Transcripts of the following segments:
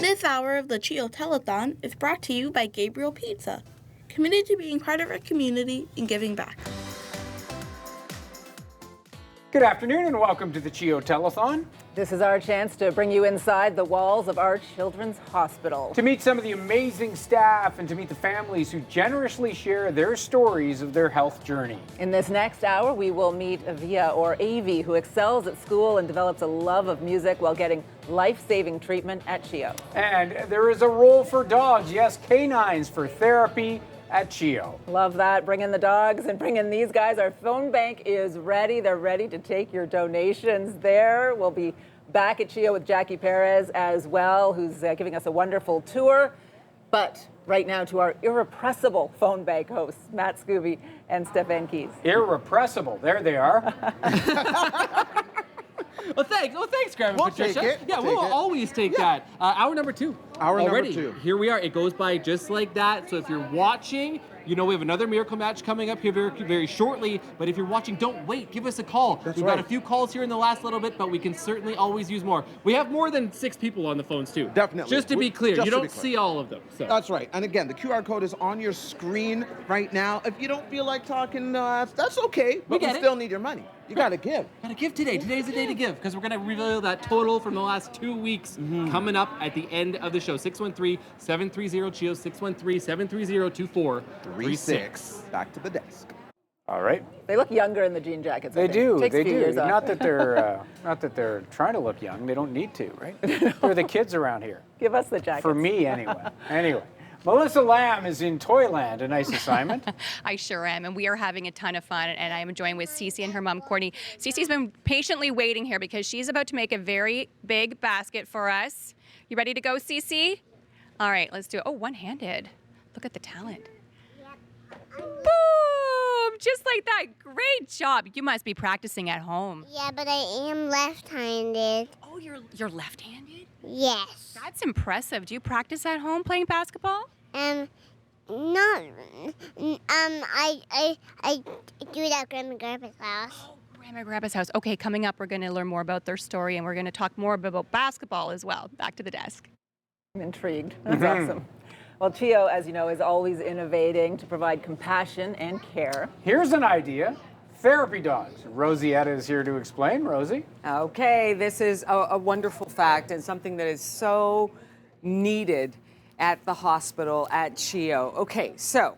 This hour of the CHEO Telethon is brought to you by Gabriel Pizza, committed to being part of our community and giving back. Good afternoon and welcome to the CHEO Telethon. This is our chance to bring you inside the walls of our children's hospital. To meet some of the amazing staff and to meet the families who generously share their stories of their health journey. In this next hour, we will meet Avia, or Avia, who excels at school and develops a love of music while getting life-saving treatment at CHEO. And there is a role for dogs, yes, canines for therapy at CHEO. Love that. Bring in the dogs and bring in these guys. Our phone bank is ready. They're ready to take your donations there. We'll be back at CHEO with Jackie Perez as well, who's giving us a wonderful tour. But right now to our irrepressible phone bank hosts, Matt Scooby and Stefan Keys. Irrepressible. There they are. Well, thanks, Grandma We'll Patricia. take it. Yeah, We'll we'll take it. always take that. Hour number two. Hour number already. two. Here we are. It goes by just like that. So if you're watching, you know we have another miracle match coming up here very shortly. But if you're watching, don't wait. Give us a call. We've got a few calls here in the last little bit, but we can certainly always use more. We have more than 6 people on the phones too. Definitely. Just to be clear, Just you to don't be clear. see all of them. So. That's right. And again, the QR code is on your screen right now. If you don't feel like talking, that's okay. But we get it. still need your money. You got to give. Gotta give today. Today's the day to give because we're gonna reveal that total from the last 2 weeks coming up at the end of the show. 613-730-CHEO, 613-730-2436. Back to the desk. All right. They look younger in the jean jackets. They do. Takes They a few do. years off. Not that they're trying to look young. They don't need to, right? They're the kids around here. Give us the jackets. For me, anyway. Anyway. Melissa Lamb is in Toyland, a nice assignment. I sure am, and we are having a ton of fun, and I am joined with CeCe and her mom, Courtney. CeCe's been patiently waiting here because she's about to make a very big basket for us. You ready to go, CeCe? All right, let's do it. Oh, one-handed. Look at the talent. Boom! Just like that. Great job. You must be practicing at home. Yeah, but I am left-handed. Oh, you're left-handed? Yes. That's impressive. Do you practice at home playing basketball? Not. I do it at Grandma and Grandpa's house. Grandpa's house. Okay, coming up, we're going to learn more about their story, and we're going to talk more about basketball as well. Back to the desk. I'm intrigued. That's awesome. Well, CHEO, as you know, is always innovating to provide compassion and care. Here's an idea. Therapy dogs. Rosietta is here to explain. Rosie? Okay, this is a wonderful fact and something that is so needed at the hospital at CHEO. Okay, so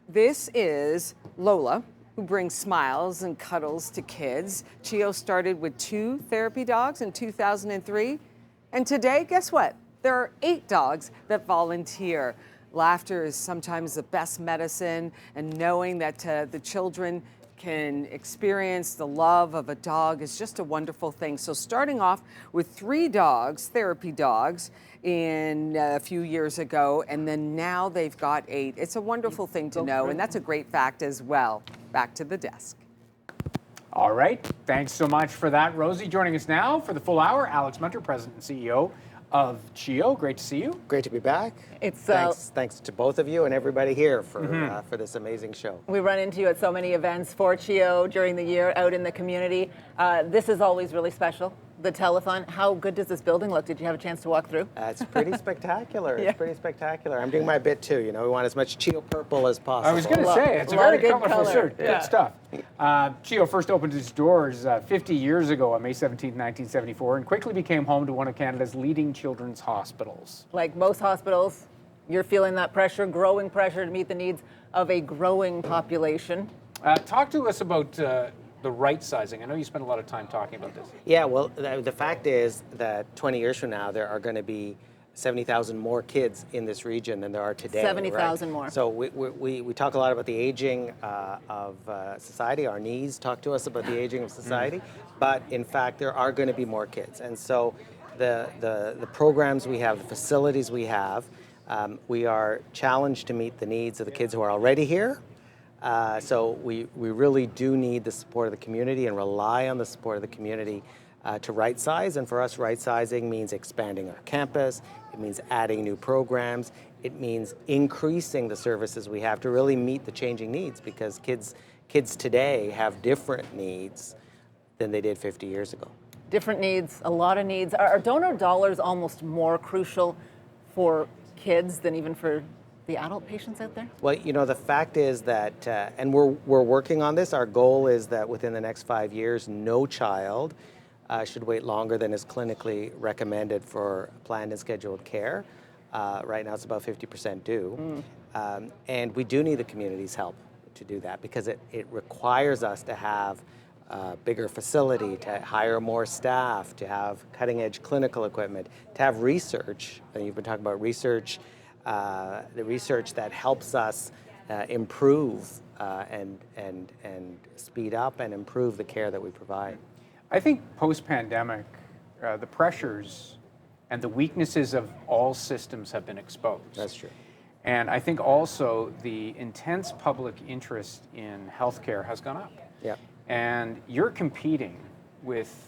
this is Lola, who brings smiles and cuddles to kids. CHEO started with 2 therapy dogs in 2003, and today, guess what? There are 8 dogs that volunteer. Laughter is sometimes the best medicine, and knowing that the children can experience the love of a dog is just a wonderful thing. So starting off with 3 dogs, therapy dogs, in a few years ago, and then now they've got 8. It's a wonderful thing to know, and that's a great fact as well. Back to the desk. All right. Thanks so much for that, Rosie. Joining us now for the full hour, Alex Munter, President and CEO of CHEO. Great to see you. Great to be back. It's Thanks to both of you and everybody here for this amazing show. We run into you at so many events for CHEO during the year out in the community. This is always really special. The telethon. How good does this building look? Did you have a chance to walk through? It's pretty spectacular. Yeah. It's pretty spectacular. I'm doing my bit too. You know, we want as much CHEO purple as possible. I was going to say, it's a lot very of good colorful color. shirt. Yeah. Good stuff. CHEO first opened its doors 50 years ago on May 17, 1974, and quickly became home to one of Canada's leading children's hospitals. Like most hospitals, you're feeling that pressure, growing pressure to meet the needs of a growing population. Talk to us about the right sizing. I know you spent a lot of time talking about this. Yeah, well, the fact is that 20 years from now, there are going to be 70,000 more kids in this region than there are today. 70,000 right? more. So we talk a lot about the aging of society. Our knees talk to us about the aging of society. But in fact, there are going to be more kids. And so the programs we have, the facilities we have, we are challenged to meet the needs of the kids who are already here. So we really do need the support of the community and rely on the support of the community to right size. And for us, right sizing means expanding our campus. It means adding new programs. It means increasing the services we have to really meet the changing needs, because kids today have different needs than they did 50 years ago. different needs, a lot of needs. Are donor dollars almost more crucial for kids than even for the adult patients out there? Well, you know, the fact is that, and we're working on this, our goal is that within the next 5 years, no child should wait longer than is clinically recommended for planned and scheduled care. Right now it's about 50% due. And we do need the community's help to do that because it requires us to have a bigger facility, to hire more staff, to have cutting edge clinical equipment, to have research. And you've been talking about research, the research that helps us improve and speed up and improve the care that we provide. I think post-pandemic, the pressures and the weaknesses of all systems have been exposed. That's true. And I think also the intense public interest in healthcare has gone up. Yeah. And you're competing with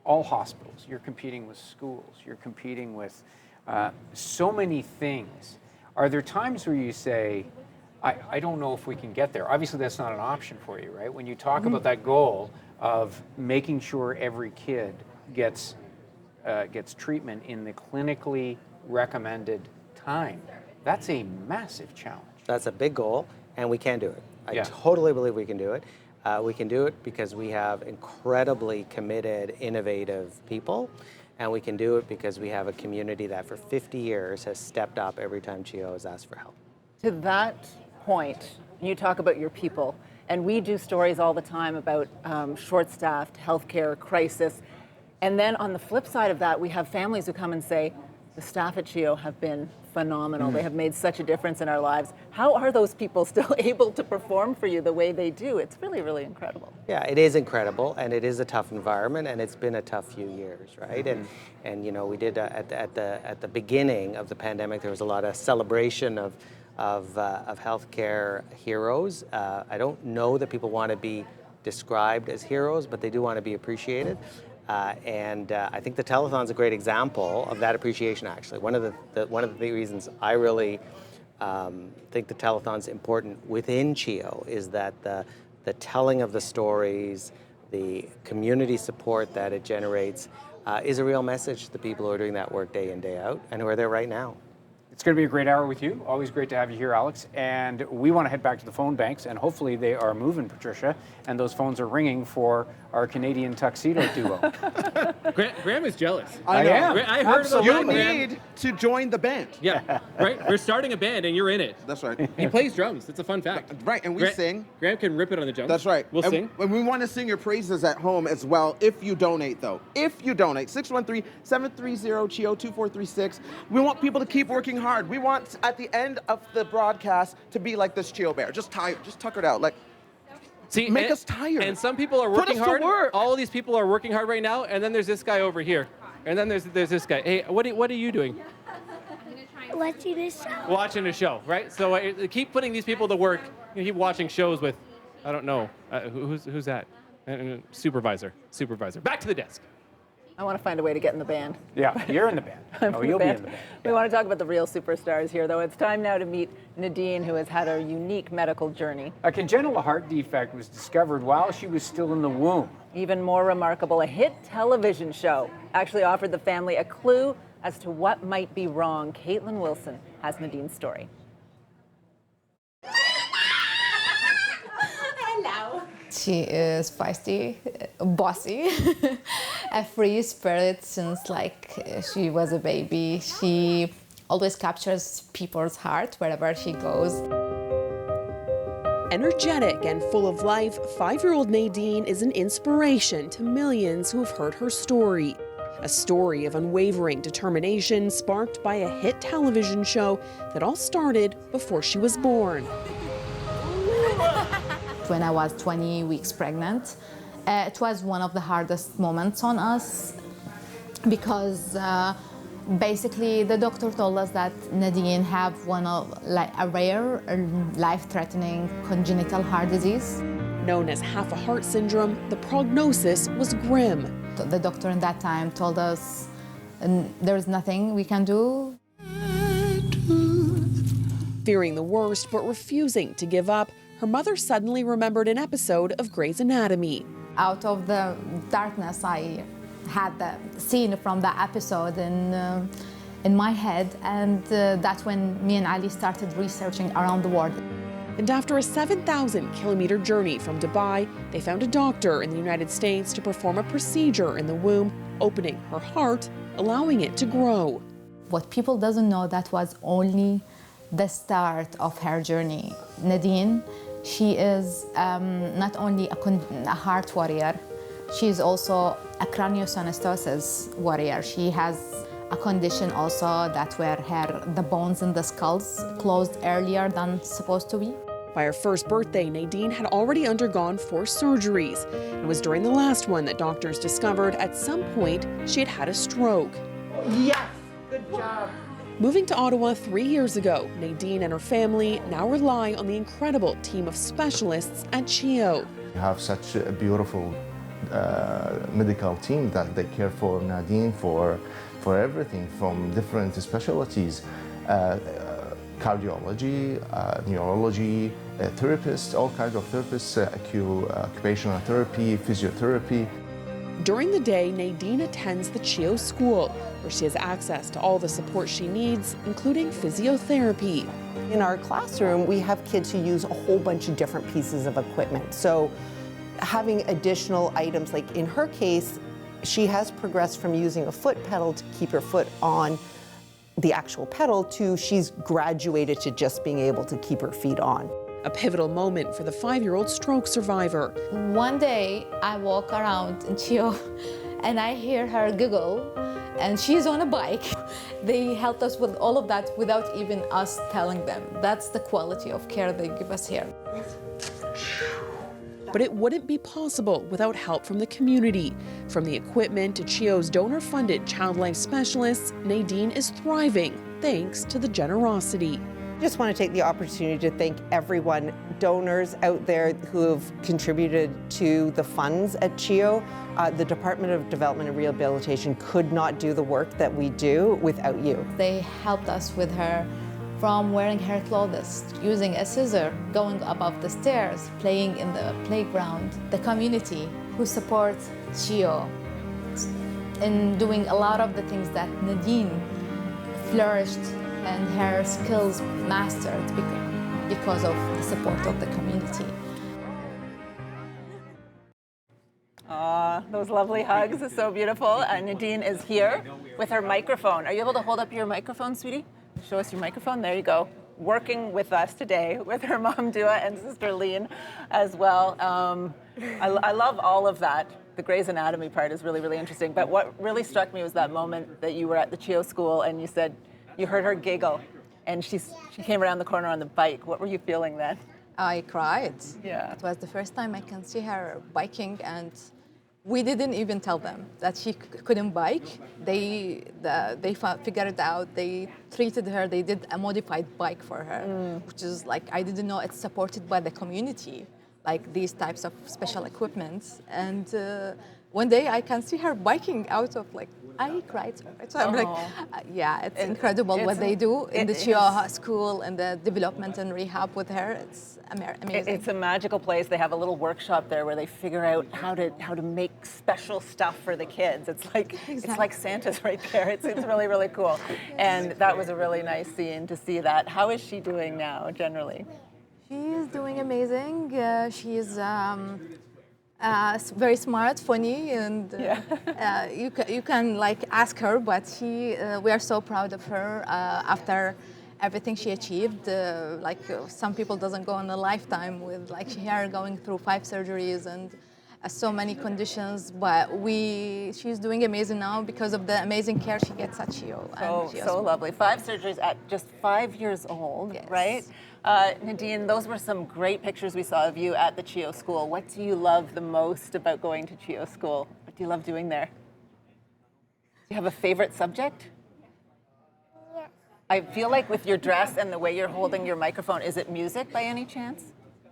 all hospitals. You're competing with schools. You're competing with so many things. Are there times where you say, I don't know if we can get there? Obviously, that's not an option for you, right? When you talk about that goal of making sure every kid gets treatment in the clinically recommended time, that's a massive challenge. That's a big goal, and we can do it. I Yeah. totally believe we can do it. We can do it because we have incredibly committed, innovative people, and we can do it because we have a community that for 50 years has stepped up every time CHEO has asked for help. To that point, you talk about your people, and we do stories all the time about short-staffed healthcare crisis. And then on the flip side of that, we have families who come and say, the staff at CHEO have been phenomenal. They have made such a difference in our lives. How are those people still able to perform for you the way they do? It's really, really incredible. Yeah, it is incredible, and it is a tough environment, and it's been a tough few years, right? And you know, we did at the beginning of the pandemic, there was a lot of celebration of healthcare heroes. I don't know that people want to be described as heroes, but they do want to be appreciated. And I think the Telethon's a great example of that appreciation. Actually, one of the reasons I really think the Telethon's important within CHEO is that the telling of the stories, the community support that it generates, is a real message to the people who are doing that work day in, day out, and who are there right now. It's going to be a great hour with you. Always great to have you here, Alex. And we want to head back to the phone banks, and hopefully they are moving, Patricia, and those phones are ringing for our Canadian tuxedo duo. Graham is jealous. I know. am. I heard about You Graham. need to join the band. Yeah, right? We're starting a band and you're in it. That's right. He plays drums. It's a fun fact. Right, and we sing. Graham can rip it on the drums. That's right. We'll and, sing. And we want to sing your praises at home as well if you donate, though. If you donate, 613-730-CHEO-2436. We want people to keep working hard. We want, at the end of the broadcast, to be like this CHEO bear. Just tired. Just tuck it out. Like, See, make us tired. And some people are Put working us to hard. work. All these people are working hard right now, and then there's this guy over here. And then there's this guy. Hey, what are you doing? Watching this show. Watching a show, right? So keep putting these people to work. You keep watching shows with, I don't know, who's that? Supervisor. Back to the desk. I want to find a way to get in the band. Yeah, you're in the band. You'll be in the band. We want to talk about the real superstars here, though. It's time now to meet Nadine, who has had a unique medical journey. A congenital heart defect was discovered while she was still in the womb. Even more remarkable, a hit television show actually offered the family a clue as to what might be wrong. Caitlin Wilson has Nadine's story. She is feisty, bossy, a free spirit since she was a baby. She always captures people's heart wherever she goes. Energetic and full of life, 5-year-old Nadine is an inspiration to millions who have heard her story. A story of unwavering determination sparked by a hit television show that all started before she was born. When I was 20 weeks pregnant, it was one of the hardest moments on us because basically the doctor told us that Nadine have a rare, life-threatening congenital heart disease. Known as half a heart syndrome, the prognosis was grim. The doctor in that time told us there's nothing we can do. Fearing the worst but refusing to give up, her mother suddenly remembered an episode of Grey's Anatomy. Out of the darkness, I had the scene from that episode in my head, and that's when me and Ali started researching around the world. And after a 7,000-kilometer journey from Dubai, they found a doctor in the United States to perform a procedure in the womb, opening her heart, allowing it to grow. What people doesn't know, that was only the start of her journey. Nadine, she is not only a heart warrior, she is also a craniosynostosis warrior. She has a condition also that where the bones in the skulls closed earlier than supposed to be. By her first birthday, Nadine had already undergone 4 surgeries. It was during the last one that doctors discovered at some point she had had a stroke. Yes, good job. Moving to Ottawa 3 years ago, Nadine and her family now rely on the incredible team of specialists at CHEO. We have such a beautiful medical team that they care for Nadine for everything from different specialties. Cardiology, neurology, therapists, all kinds of therapists, occupational therapy, physiotherapy. During the day, Nadine attends the CHEO school, where she has access to all the support she needs, including physiotherapy. In our classroom, we have kids who use a whole bunch of different pieces of equipment. So having additional items, like in her case, she has progressed from using a foot pedal to keep her foot on the actual pedal to she's graduated to just being able to keep her feet on. A pivotal moment for the 5-year-old stroke survivor. One day I walk around in CHEO and I hear her giggle, and she's on a bike. They helped us with all of that without even us telling them. That's the quality of care they give us here. But it wouldn't be possible without help from the community. From the equipment to CHEO's donor-funded child life specialists, Nadine is thriving thanks to the generosity. I just want to take the opportunity to thank everyone, donors out there who have contributed to the funds at CHEO. The Department of Development and Rehabilitation could not do the work that we do without you. They helped us with her from wearing her clothes, using a scissor, going above the stairs, playing in the playground. The community who supports CHEO in doing a lot of the things that Nadine flourished and her skills mastered because of the support of the community. Those lovely hugs are so beautiful. Nadine is here with her microphone. Are you able to hold up your microphone, sweetie? Show us your microphone. There you go. Working with us today with her mom, Dua, and sister Lean as well. I love all of that. The Grey's Anatomy part is really, really interesting. But what really struck me was that moment that you were at the CHEO school and you said you heard her giggle and she came around the corner on the bike. What were you feeling then? I cried. Yeah. It was the first time I can see her biking, and we didn't even tell them that she couldn't bike. They figured it out. They treated her. They did a modified bike for her, which is like, I didn't know it's supported by the community, like these types of special equipment. And one day I can see her biking out of like, I cried so much. So I'm like, yeah, it's incredible what they do in the CHEO school and the development and rehab with her. It's amazing. It's a magical place. They have a little workshop there where they figure out how to make special stuff for the kids. It's like It's like Santa's right there. It's really, really cool. And that was a really nice scene to see that. How is she doing now, generally? She's doing amazing. She's very smart, funny, and you can like ask her. But we are so proud of her after everything she achieved. Some people doesn't go in a lifetime with like her going through 5 surgeries and so many conditions. But she's doing amazing now because of the amazing care she gets at CHEO. So lovely. 5 surgeries at just 5 years old, yes. Right? Nadine, those were some great pictures we saw of you at the CHEO school. What do you love the most about going to CHEO school? What do you love doing there? Do you have a favorite subject? Yes. I feel like with your dress and the way you're holding your microphone, is it music by any chance?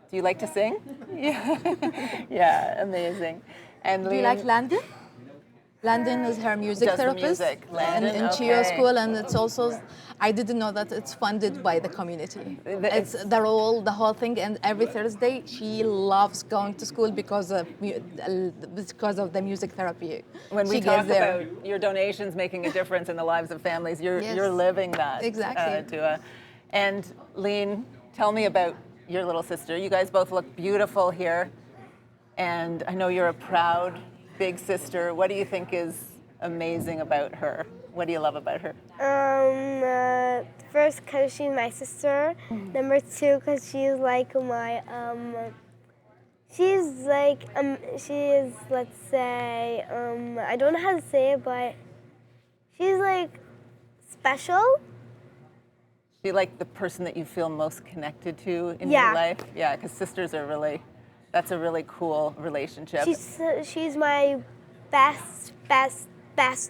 Do you like to sing? Yeah. Yeah, amazing. And do you like London? Landon is her music Does the therapist music. Landon, in CHEO school, and it's also, I didn't know that it's funded by the community. It's the whole thing, and every Thursday she loves going to school because of the music therapy. When we she talk gets there. about your donations making a difference in the lives of families, you're Yes. you're living that. Exactly. Dua. And Lean, tell me about your little sister. You guys both look beautiful here, and I know you're a proud big sister. What do you think is amazing about her? What do you love about her? First, because she's my sister. Number two, because she's like my, she is, let's say, I don't know how to say it, but she's like special. She like the person that you feel most connected to in Yeah. your life? Yeah, because sisters are really, that's a really cool relationship. She's my best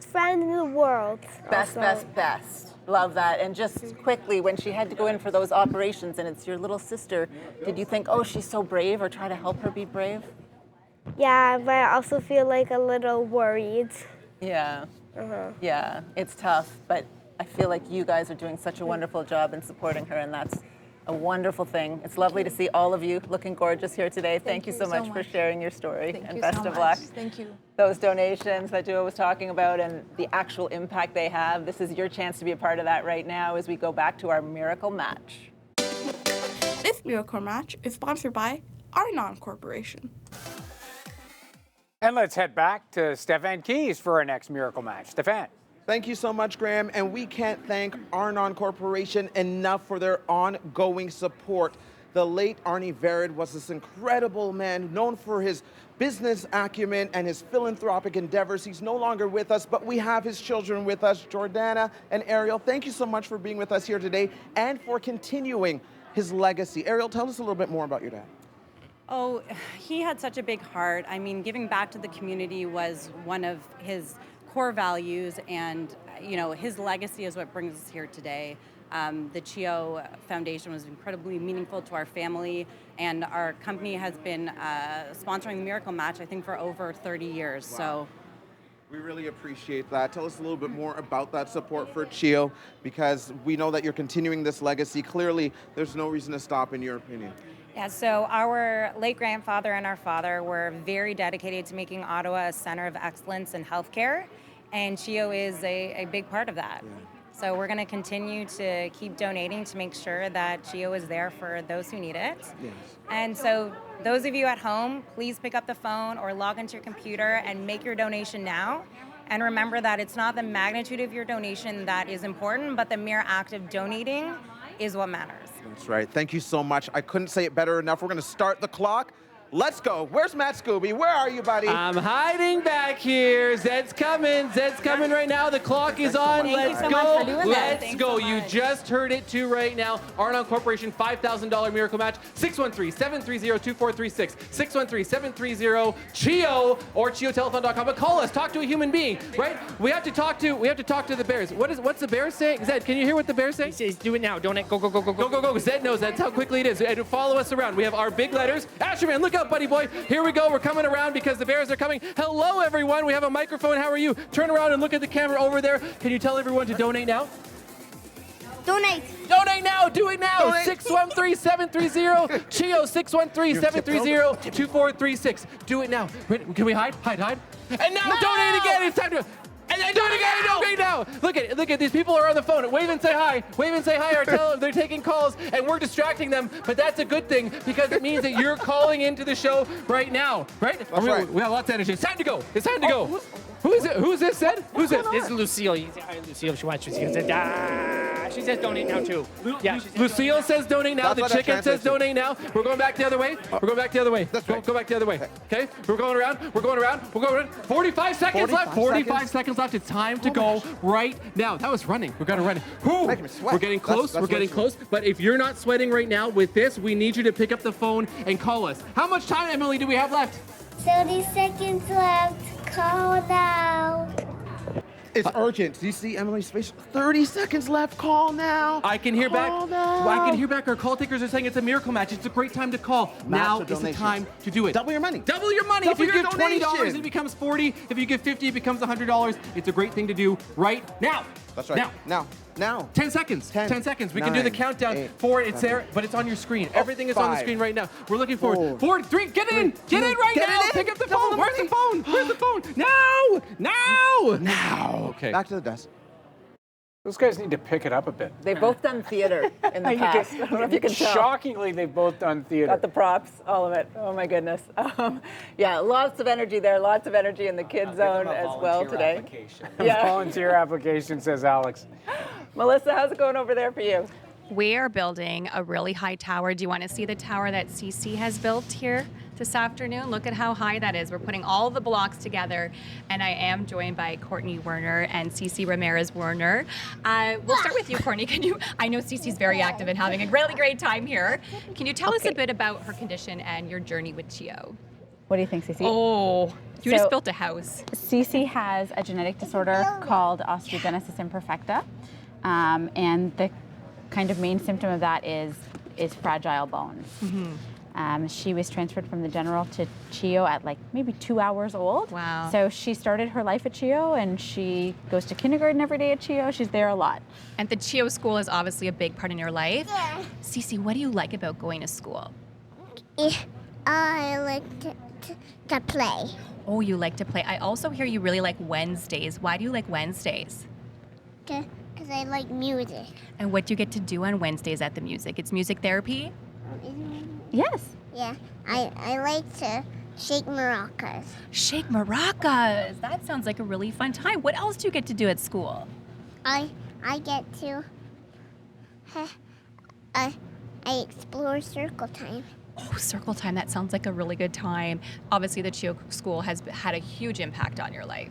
friend in the world. Best. Love that. And just quickly, when she had to go in for those operations and it's your little sister, did you think, oh, she's so brave, or try to help her be brave? Yeah, but I also feel like a little worried. Yeah. Yeah, it's tough, but I feel like you guys are doing such a wonderful job in supporting her, and that's a wonderful thing. It's lovely to see all of you looking gorgeous here today. Thank you so much for sharing your story, and best of luck. Thank you. Those donations that Dua was talking about and the actual impact they have, this is your chance to be a part of that right now as we go back to our Miracle Match. This Miracle Match is sponsored by Arnon Corporation. And let's head back to Stefan Keys for our next Miracle Match. Stefan. Thank you so much, Graham. And we can't thank Arnon Corporation enough for their ongoing support. The late Arnie Vered was this incredible man known for his business acumen and his philanthropic endeavors. He's no longer with us, but we have his children with us, Jordana and Ariel. Thank you so much for being with us here today and for continuing his legacy. Ariel, tell us a little bit more about your dad. Oh, he had such a big heart. I mean, giving back to the community was one of his core values, and his legacy is what brings us here today. The CHEO Foundation was incredibly meaningful to our family, and our company has been sponsoring the Miracle Match, I think, for over 30 years. Wow. So We really appreciate that. Tell us a little bit more about that support for CHEO, because we know that you're continuing this legacy. Clearly, there's no reason to stop, in your opinion. Yeah, so our late grandfather and our father were very dedicated to making Ottawa a center of excellence in healthcare, and CHEO is a big part of that. Yeah. So we're going to continue to keep donating to make sure that CHEO is there for those who need it. Yes. And so those of you at home, please pick up the phone or log into your computer and make your donation now. And remember that it's not the magnitude of your donation that is important, but the mere act of donating is what matters. That's right. Thank you so much. I couldn't say it better enough. We're going to start the clock. Let's go. Where's Matt Scooby? Where are you, buddy? I'm hiding back here. Zed's coming. Zed's coming right now. The clock is on. Let's go. Let's go. You just heard it too right now. Arnon Corporation $5,000 Miracle Match. 613-730-2436. 613-730-CHEO or CHEOTelethon.com. But call us. Talk to a human being, right? We have to talk to the Bears. What's the Bears saying? Zed, can you hear what the Bears say? He says, do it now. Donate. Go, go, go, go, go. Go, go, go. Zed knows that's how quickly it is. And follow us around. We have our big letters. Asherman, look up, buddy boy. Here we go. We're coming around because the Bears are coming. Hello, everyone. We have a microphone. How are you? Turn around and look at the camera over there. Can you tell everyone to donate now? Donate. Donate now. Do it now. 613-730-CHEO. 613-730-2436. Do it now. Can we hide? Hide. And now donate again. It's time to... And then do it again. Donate now. Look at these people are on the phone. Wave and say hi. Wave and say hi. Or tell them they're taking calls and we're distracting them. But that's a good thing because it means that you're calling into the show right now. Right? That's right. We have lots of energy. It's time to go. It's time to go. Who is it? Who's this, Ed? Who's this? This is Lucille. You say hi, Lucille. She wants you to say, she says donate now, too. Yeah, Lucille says donate now. The chicken says donate now. We're going back the other way. We're going back the other way. That's right. Go back the other way. Okay? We're going around. 45 seconds left. 45 seconds left. It's time to go right now. That was running. We're going to run it. We're getting close. We're getting close. But if you're not sweating right now with this, we need you to pick up the phone and call us. How much time, Emily, do we have left? 30 seconds left. Call now. It's urgent. Do you see Emily's face? 30 seconds left. Call now. I can hear back. Call now. I can hear back. Our call takers are saying it's a miracle match. It's a great time to call. Now is the time to do it. Double your money. Double your money. Double if you your give $20, donation. it becomes $40. If you give $50, it becomes $100. It's a great thing to do right now. That's right. Now. 10 seconds. 10 seconds. We can do the countdown for it. It's there, but it's on your screen. Everything is on the screen right now. We're looking forward. 4, 3, get in. Get in right now. Pick up the phone. Where's the phone? Where's the phone? Now. Okay. Back to the desk. Those guys need to pick it up a bit. They've both done theater in the past. I don't know if you can tell. Shockingly, they've both done theater. Got the props, all of it. Oh my goodness. Yeah, lots of energy there. Lots of energy in the kids zone as well today. Volunteer application, says Alex. Melissa, how's it going over there for you? We are building a really high tower. Do you want to see the tower that CeCe has built here this afternoon? Look at how high that is. We're putting all the blocks together, and I am joined by Courtney Werner and CeCe Ramirez Werner. We'll start with you, Courtney. I know CeCe's very active and having a really great time here. Can you tell us a bit about her condition and your journey with CHEO? What do you think, CeCe? Oh, you just built a house. CeCe has a genetic disorder called osteogenesis imperfecta, and the kind of main symptom of that is fragile bones. She was transferred from the general to CHEO at like maybe 2 hours old. Wow. So she started her life at CHEO, and she goes to kindergarten every day at CHEO. She's there a lot. And the CHEO school is obviously a big part in your life. Yeah. CeCe, what do you like about going to school? I like to play. Oh, you like to play. I also hear you really like Wednesdays. Why do you like Wednesdays? Because I like music. And what do you get to do on Wednesdays at the music? It's music therapy? Yes. Yeah, I like to shake maracas. Shake maracas. That sounds like a really fun time. What else do you get to do at school? I get to I explore circle time. Oh, circle time. That sounds like a really good time. Obviously, the CHEO school has had a huge impact on your life.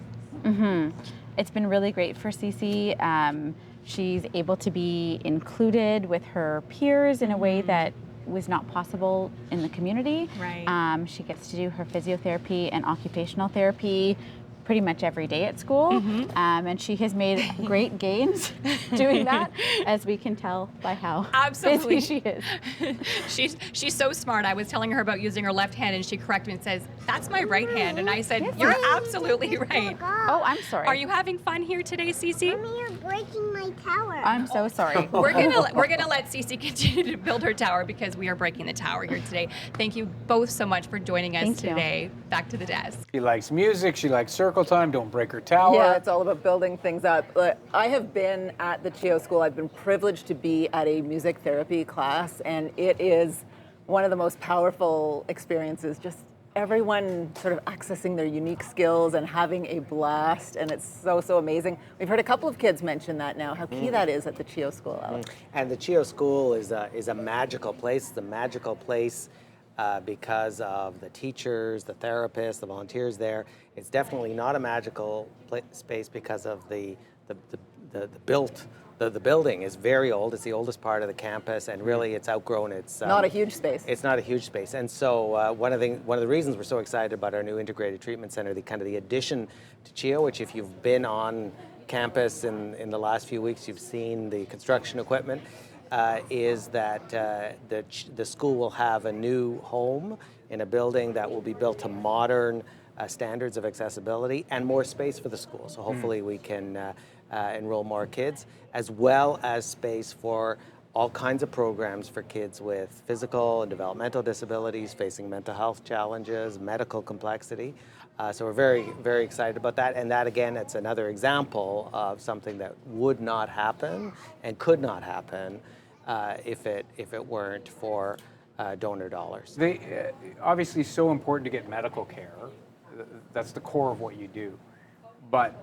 It's been really great for CeCe. She's able to be included with her peers in a way that was not possible in the community. Right. She gets to do her physiotherapy and occupational therapy pretty much every day at school. And she has made great gains doing that, as we can tell by how Absolutely. busy she is. She's so smart. I was telling her about using her left hand, and she corrected me and says, "That's my right hand." And I said, "You're absolutely right." Oh, I'm sorry. Are you having fun here today, CeCe? Mommy, you're breaking my tower. I'm so sorry. We're gonna let CeCe continue to build her tower because we are breaking the tower here today. Thank you both so much for joining us today. Back to the desk. She likes music. She likes circle time. Don't break her tower. Yeah, it's all about building things up. I have been at the CHEO school. I've been privileged to be at a music therapy class, and it is one of the most powerful experiences. Just everyone sort of accessing their unique skills and having a blast, and it's so amazing. We've heard a couple of kids mention that now, how key that is at the CHEO school, Alex. And the CHEO school is a magical place. It's a magical place because of the teachers, the therapists, the volunteers there. It's definitely not a magical space because of the building is very old. It's the oldest part of the campus, and really it's outgrown its. Not a huge space. It's not a huge space, and so one of the reasons we're so excited about our new integrated treatment center, the addition to CHEO, which if you've been on campus in the last few weeks, you've seen the construction equipment. Is that the school will have a new home in a building that will be built to modern standards of accessibility and more space for the school. So hopefully we can enroll more kids, as well as space for all kinds of programs for kids with physical and developmental disabilities, facing mental health challenges, medical complexity. So we're very, very excited about that. And that, again, it's another example of something that would not happen and could not happen if it weren't for donor dollars. They obviously so important to get medical care. That's the core of what you do. But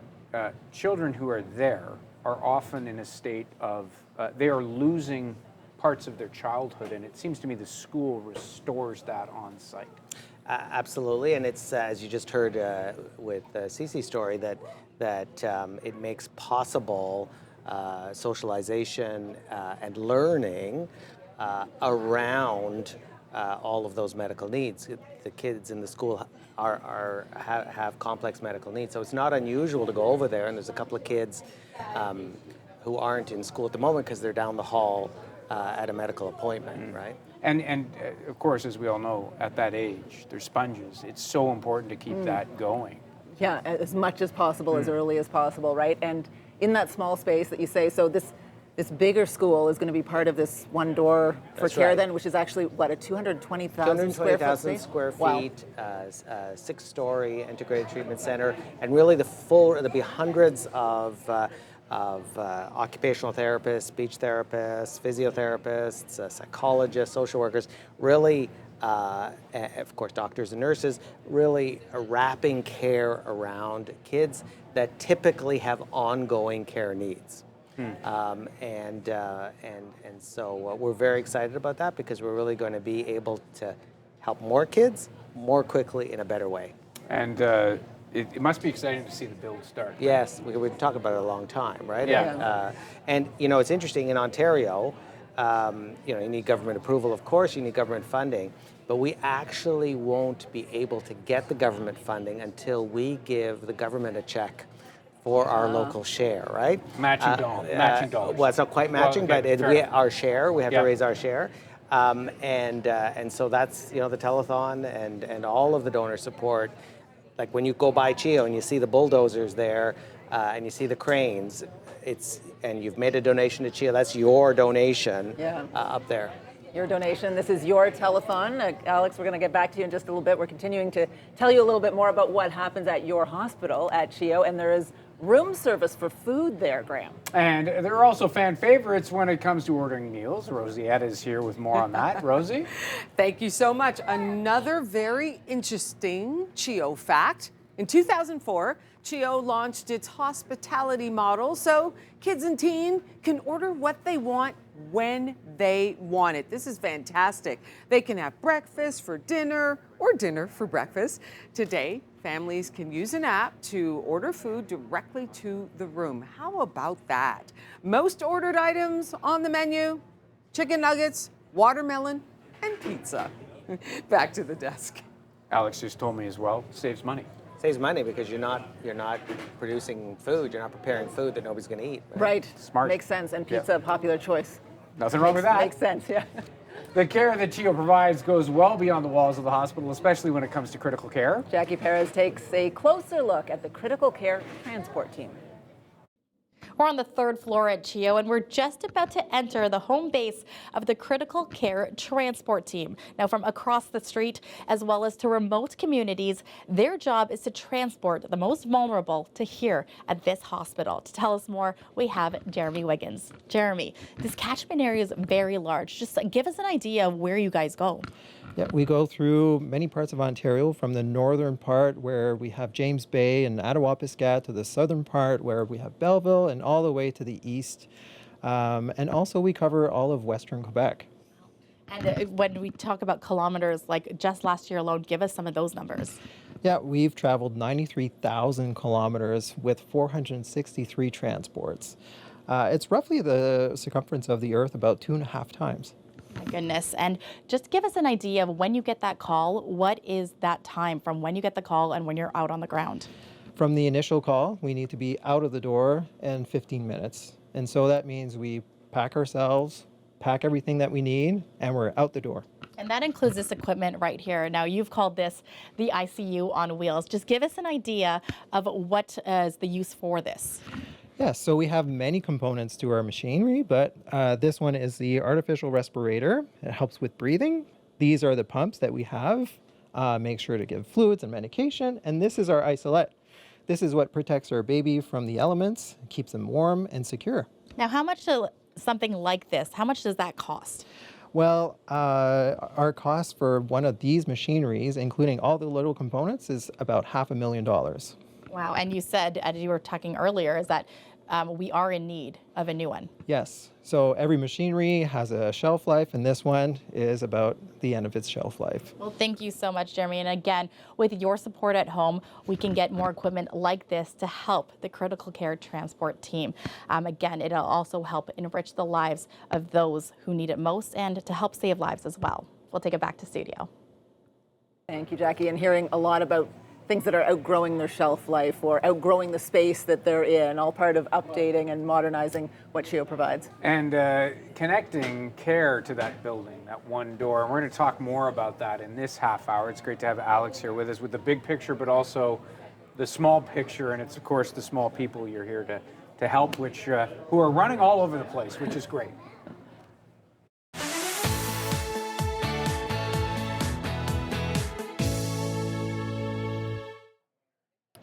children who are there are often in a state of they are losing parts of their childhood, and it seems to me the school restores that on site. Absolutely, and it's as you just heard with CeCe's story that it makes possible socialization and learning around all of those medical needs. The kids in the school have complex medical needs, so it's not unusual to go over there, and there's a couple of kids who aren't in school at the moment because they're down the hall at a medical appointment, right? And of course, as we all know, at that age, they're sponges. It's so important to keep that going. Yeah, as much as possible, as early as possible, right? And in that small space that you say, so this bigger school is going to be part of this one door for That's care right. then, which is actually, what, a 220,000 square foot 220,000 space? square Wow. feet, 6-story integrated treatment center, and really there'll be hundreds of occupational therapists, speech therapists, physiotherapists, psychologists, social workers, really, of course, doctors and nurses, really wrapping care around kids that typically have ongoing care needs. And so we're very excited about that because we're really going to be able to help more kids more quickly in a better way. And it must be exciting to see the build start. Yes, we've been talking about it a long time, right? Yeah. And it's interesting, in Ontario, you need government approval, of course, you need government funding, but we actually won't be able to get the government funding until we give the government a check for our local share, right? Matching dollars. Well, it's not quite matching, Well, okay, but our share, we have Yeah. to raise our share. And so that's, the telethon and all of the donor support. Like when you go by CHEO and you see the bulldozers there and you see the cranes, and you've made a donation to CHEO, that's your donation up there. Your donation. This is your telethon. Alex, we're going to get back to you in just a little bit. We're continuing to tell you a little bit more about what happens at your hospital at CHEO, and there is room service for food there, Graham. And there are also fan favorites when it comes to ordering meals. Rosietta is here with more on that. Rosie? Thank you so much. Another very interesting CHEO fact. In 2004, CHEO launched its hospitality model so kids and teen can order what they want when they want it. This is fantastic. They can have breakfast for dinner or dinner for breakfast. Today, families can use an app to order food directly to the room. How about that? Most ordered items on the menu: chicken nuggets, watermelon, and pizza. Back to the desk. Alex just told me as well, saves money. Saves money because you're not producing food, you're not preparing food that nobody's going to eat. Right. Smart. Makes sense. And pizza, a popular choice. Nothing wrong with that. Makes sense, yeah. The care that CHEO provides goes well beyond the walls of the hospital, especially when it comes to critical care. Jackie Perez takes a closer look at the critical care transport team. We're on the third floor at CHEO, and we're just about to enter the home base of the critical care transport team. Now, from across the street, as well as to remote communities, their job is to transport the most vulnerable to here at this hospital. To tell us more, we have Jeremy Wiggins. Jeremy, this catchment area is very large. Just give us an idea of where you guys go. Yeah, we go through many parts of Ontario, from the northern part where we have James Bay and Ottawa-Pisgat to the southern part where we have Belleville, and all the way to the east. And also we cover all of Western Quebec. And when we talk about kilometers, like just last year alone, give us some of those numbers. Yeah, we've traveled 93,000 kilometers with 463 transports. It's roughly the circumference of the Earth about 2.5 times. My goodness. And just give us an idea of when you get that call, what is that time from when you get the call and when you're out on the ground? From the initial call, we need to be out of the door in 15 minutes. And so that means we pack ourselves, pack everything that we need, and we're out the door. And that includes this equipment right here. Now, you've called this the ICU on wheels. Just give us an idea of what is the use for this. Yes, so we have many components to our machinery, but this one is the artificial respirator. It helps with breathing. These are the pumps that we have. Make sure to give fluids and medication. And this is our isolette. This is what protects our baby from the elements, keeps them warm and secure. Now, how much does something like this, how much does that cost? Well, our cost for one of these machineries, including all the little components, is about $500,000. Wow, and you said, as you were talking earlier, is that we are in need of a new one. Yes, so every machinery has a shelf life, and this one is about the end of its shelf life. Well, thank you so much, Jeremy. And again, with your support at home, we can get more equipment like this to help the critical care transport team. Again, it'll also help enrich the lives of those who need it most and to help save lives as well. we'll take it back to studio. Thank you, Jackie. And hearing a lot about things that are outgrowing their shelf life or outgrowing the space that they're in, all part of updating and modernizing what CHEO provides. And connecting care to that building, that one door. And we're going to talk more about that in this half hour. It's great to have Alex here with us with the big picture, but also the small picture. And it's, of course, the small people you're here to help, which who are running all over the place, which is great.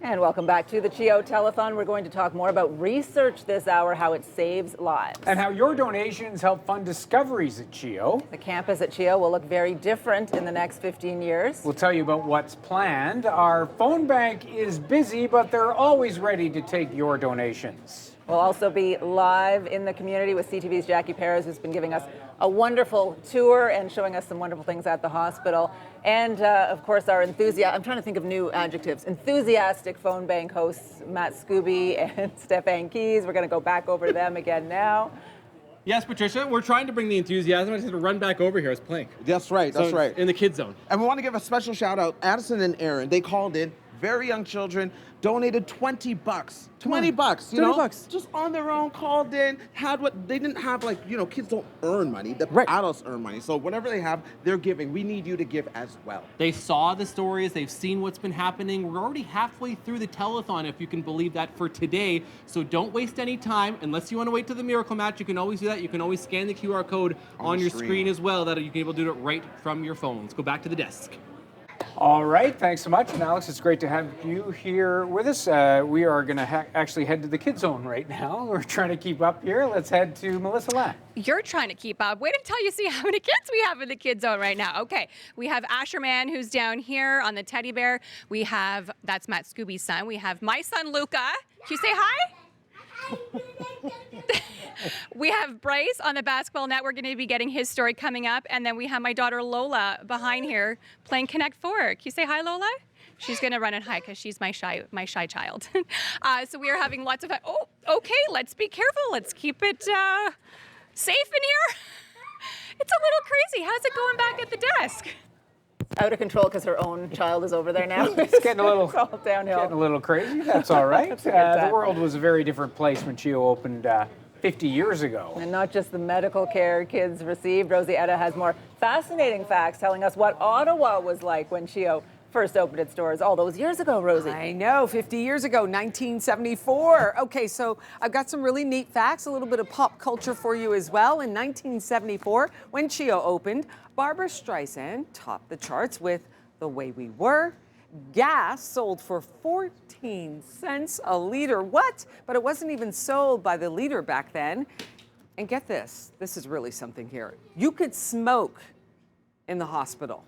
And welcome back to the CHEO Telethon. We're going to talk more about research this hour, how it saves lives. And how your donations help fund discoveries at CHEO. The campus at CHEO will look very different in the next 15 years. We'll tell you about what's planned. Our phone bank is busy, but they're always ready to take your donations. We'll also be live in the community with CTV's Jackie Perez, who's been giving us a wonderful tour and showing us some wonderful things at the hospital. And of course, our I'm trying to think of new adjectives. Enthusiastic phone bank hosts, Matt Scooby and Stefan Keys. We're going to go back over to them again now. Yes, Patricia, we're trying to bring the enthusiasm. I just had to run back over here. It's playing. That's right, that's right. In the kids zone. And we want to give a special shout out, Addison and Aaron. They called in, very young children, donated $20. $20, you know? $20. Just on their own, called in, had what, they didn't have like, you know, kids don't earn money. The adults earn money. So whatever they have, they're giving. We need you to give as well. They saw the stories, they've seen what's been happening. We're already halfway through the telethon, if you can believe that, for today. So don't waste any time. Unless you want to wait to the miracle match, you can always do that. You can always scan the QR code on your screen as well. That you can be able to do it right from your phone. Let's go back to the desk. All right, thanks so much. And Alex, it's great to have you here with us. We are going to actually head to the kids zone right now. We're trying to keep up here. Let's head to Melissa Latt. You're trying to keep up. Wait until you see how many kids we have in the kids zone right now. Okay, we have Asherman, who's down here on the teddy bear. We have, that's Matt Scooby's son. We have my son, Luca. Can you say hi? We have Bryce on the basketball net. We're going to be getting his story coming up. And then we have my daughter Lola behind here playing Connect 4. Can you say hi, Lola? She's going to run and hide because she's my shy child. So we are having lots of fun. Oh, okay, let's be careful. Let's keep it safe in here. It's a little crazy. How's it going back at the desk? Out of control because her own child is over there now. It's getting a little, it's all downhill. Getting a little crazy. That's all right. The world was a very different place when CHEO opened 50 years ago. And not just the medical care kids received. Rosie Etta has more fascinating facts telling us what Ottawa was like when CHEO first opened its doors all those years ago, Rosie. I know, 50 years ago, 1974. Okay, so I've got some really neat facts, a little bit of pop culture for you as well. In 1974, when CHEO opened, Barbra Streisand topped the charts with The Way We Were. Gas sold for 14 cents a liter. What? But it wasn't even sold by the liter back then. And get this is really something here. You could smoke in the hospital,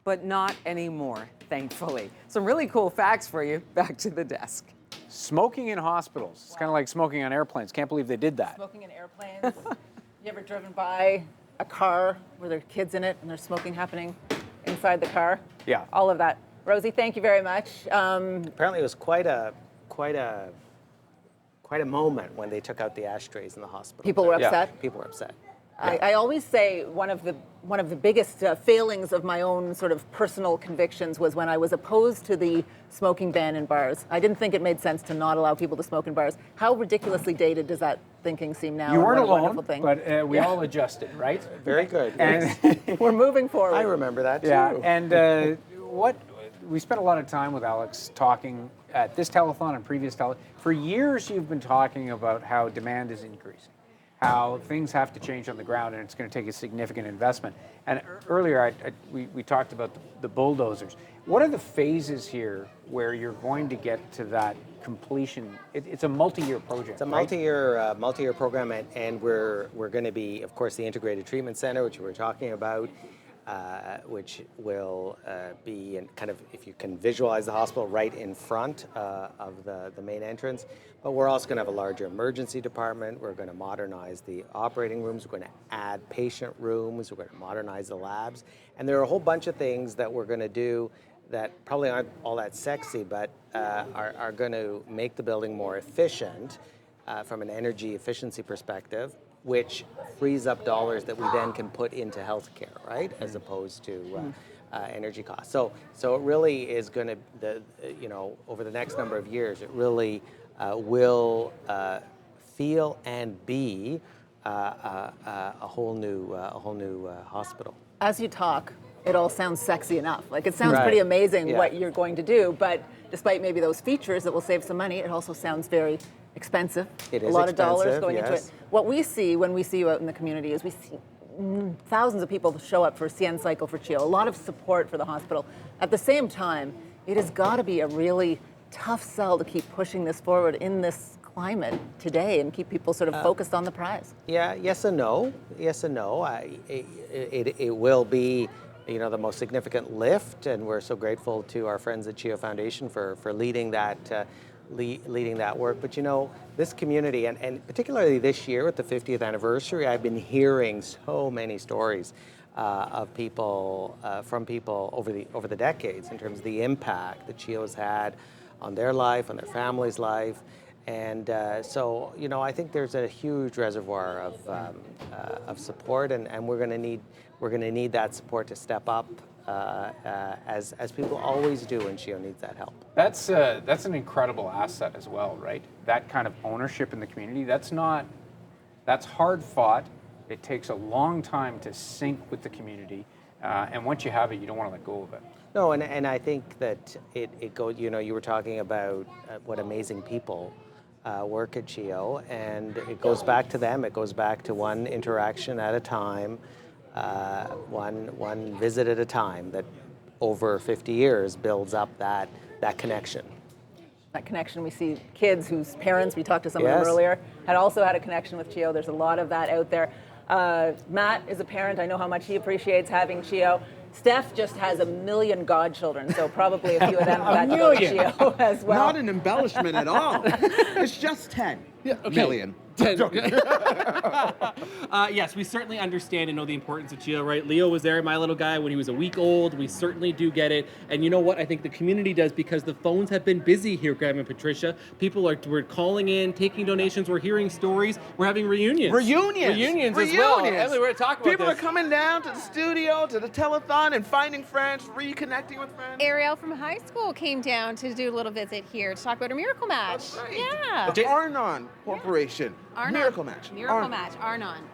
but not anymore, thankfully. Some really cool facts for you. Back to the desk. Smoking in hospitals. It's kind of like smoking on airplanes. Can't believe they did that. Smoking in airplanes. You ever driven by a car where there are kids in it and there's smoking happening inside the car? Yeah. All of that. Rosie, thank you very much. Apparently it was quite a moment when they took out the ashtrays in the hospital. People were upset? Yeah, people were upset. I always say one of the biggest failings of my own sort of personal convictions was when I was opposed to the smoking ban in bars. I didn't think it made sense to not allow people to smoke in bars. How ridiculously dated does that thinking seem now? You weren't alone, thing. but we all adjusted, right? Very good. And we're moving forward. I remember that too. Yeah, and we spent a lot of time with Alex talking at this telethon and previous telethon. For years, you've been talking about how demand is increasing, how things have to change on the ground, and it's going to take a significant investment. And earlier, we talked about the bulldozers. What are the phases here where you're going to get to that completion? It's a multi-year project. It's a multi-year program, and we're going to be, of course, the integrated treatment center, which we were talking about. Which will be in kind of, if you can visualize the hospital, right in front of the main entrance. But we're also going to have a larger emergency department. We're going to modernize the operating rooms. We're going to add patient rooms. We're going to modernize the labs. And there are a whole bunch of things that we're going to do that probably aren't all that sexy, but are going to make the building more efficient from an energy efficiency perspective. which frees up dollars that we then can put into healthcare, right, as opposed to energy costs. So it really is going to, over the next number of years, it really will feel and be a whole new hospital. As you talk, it all sounds sexy enough. Like, it sounds Right. pretty amazing Yeah. what you're going to do, but despite maybe those features that will save some money, it also sounds very expensive. It a is lot of dollars expensive, going into yes. it. What we see when we see you out in the community is we see thousands of people show up for CN Cycle for CHEO, a lot of support for the hospital. At the same time, it has got to be a really tough sell to keep pushing this forward in this climate today and keep people sort of focused on the prize. Yeah, yes and no. Yes and no. It will be, the most significant lift, and we're so grateful to our friends at CHEO Foundation for leading that leading that work. But this community, and particularly this year with the 50th anniversary, I've been hearing so many stories of people, from people over the decades in terms of the impact that CHEO has had on their life, on their family's life. And so, I think there's a huge reservoir of support, and we're going to need that support to step up, as people always do when CHEO needs that help. That's an incredible asset as well, right? That kind of ownership in the community. That's hard fought. It takes a long time to sync with the community, and once you have it, you don't want to let go of it. No, and I think that it goes. You were talking about what amazing people work at CHEO, and it goes back to them. It goes back to one interaction at a time, one visit at a time, that over 50 years builds up that connection. That connection, we see kids whose parents, we talked to some of Yes. them earlier, had also had a connection with CHEO. There's a lot of that out there. Matt is a parent. I know how much he appreciates having CHEO. Steph just has 1 million godchildren, so probably a few of them got to go to CHEO as well. Not an embellishment at all. It's just 10 million. 10. Yes, we certainly understand and know the importance of CHEO, right? Leo was there, my little guy, when he was a week old. We certainly do get it. And you know what? I think the community does, because the phones have been busy here, Graham and Patricia. We're calling in, taking donations, we're hearing stories, we're having reunions. Reunions as well. Emily, we're going to talk about People this. are coming down to the studio, to the telethon, and finding friends, reconnecting with friends. Ariel from high school came down to do a little visit here to talk about a miracle match. Yeah. The Arnon Corporation. Miracle Match. Miracle Match, Arnon.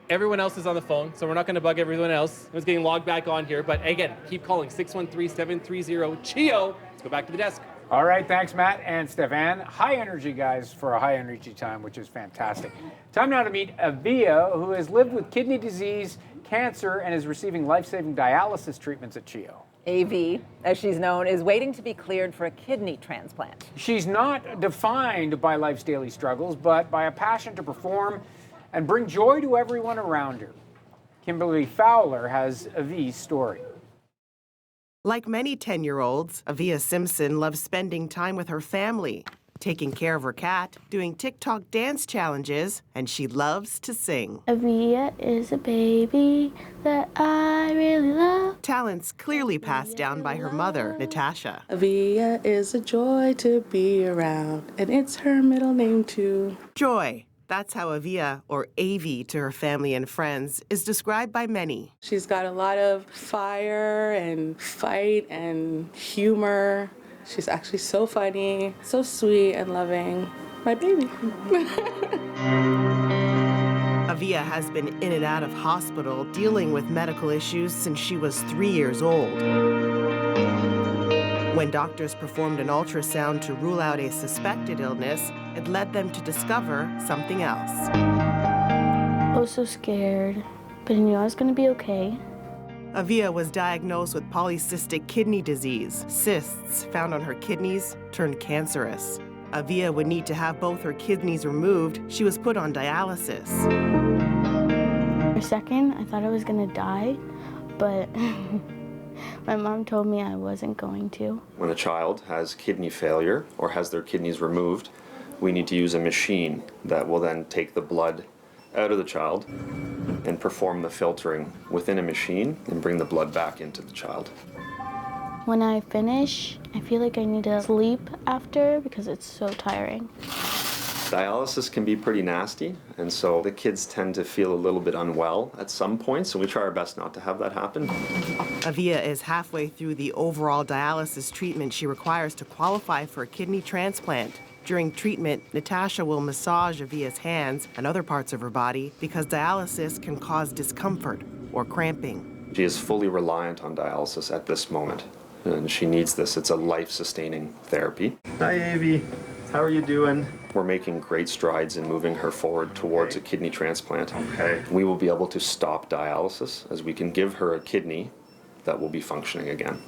Everyone else is on the phone, so we're not going to bug everyone else. I was getting logged back on here, but again, keep calling 613-730-CHEO. Let's go back to the desk. All right, thanks, Matt and Stefan. High energy guys for a high energy time, which is fantastic. Time now to meet Aviyah, who has lived with kidney disease, cancer, and is receiving life-saving dialysis treatments at CHEO. AV, as she's known, is waiting to be cleared for a kidney transplant. She's not defined by life's daily struggles, but by a passion to perform and bring joy to everyone around her. Kimberly Fowler has Aviyah's story. Like many 10-year-olds, Aviyah Simpson loves spending time with her family, taking care of her cat, doing TikTok dance challenges, and she loves to sing. Avia is a baby that I really love. Talents clearly passed down by her mother, Natasha. Avia is a joy to be around, and it's her middle name too. Joy. That's how Aviyah, or Avi to her family and friends, is described by many. She's got a lot of fire and fight and humor. She's actually so funny, so sweet and loving. My baby. Aviyah has been in and out of hospital dealing with medical issues since she was 3 years old. When doctors performed an ultrasound to rule out a suspected illness, it led them to discover something else. I was so scared, but I knew I was going to be okay. Aviyah was diagnosed with polycystic kidney disease. Cysts found on her kidneys turned cancerous. Aviyah would need to have both her kidneys removed. She was put on dialysis. For a second, I thought I was going to die, but my mom told me I wasn't going to. When a child has kidney failure or has their kidneys removed, we need to use a machine that will then take the blood out of the child and perform the filtering within a machine and bring the blood back into the child. When I finish, I feel like I need to sleep after because it's so tiring. Dialysis can be pretty nasty, and so the kids tend to feel a little bit unwell at some point, so we try our best not to have that happen. Aviyah is halfway through the overall dialysis treatment she requires to qualify for a kidney transplant. During treatment, Natasha will massage Aviyah's hands and other parts of her body because dialysis can cause discomfort or cramping. She is fully reliant on dialysis at this moment, and she needs this. It's a life-sustaining therapy. Hi, Avie. How are you doing? We're making great strides in moving her forward towards a kidney transplant. Okay. We will be able to stop dialysis as we can give her a kidney that will be functioning again.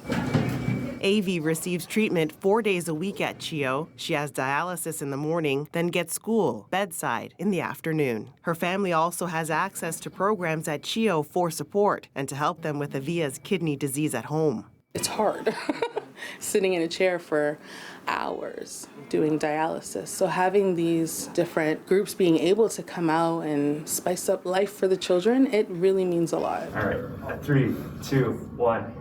Avie receives treatment 4 days a week at CHEO. She has dialysis in the morning, then gets school, bedside, in the afternoon. Her family also has access to programs at CHEO for support and to help them with Aviyah's kidney disease at home. It's hard sitting in a chair for hours doing dialysis. So having these different groups being able to come out and spice up life for the children, it really means a lot. All right, 3, 2, 1.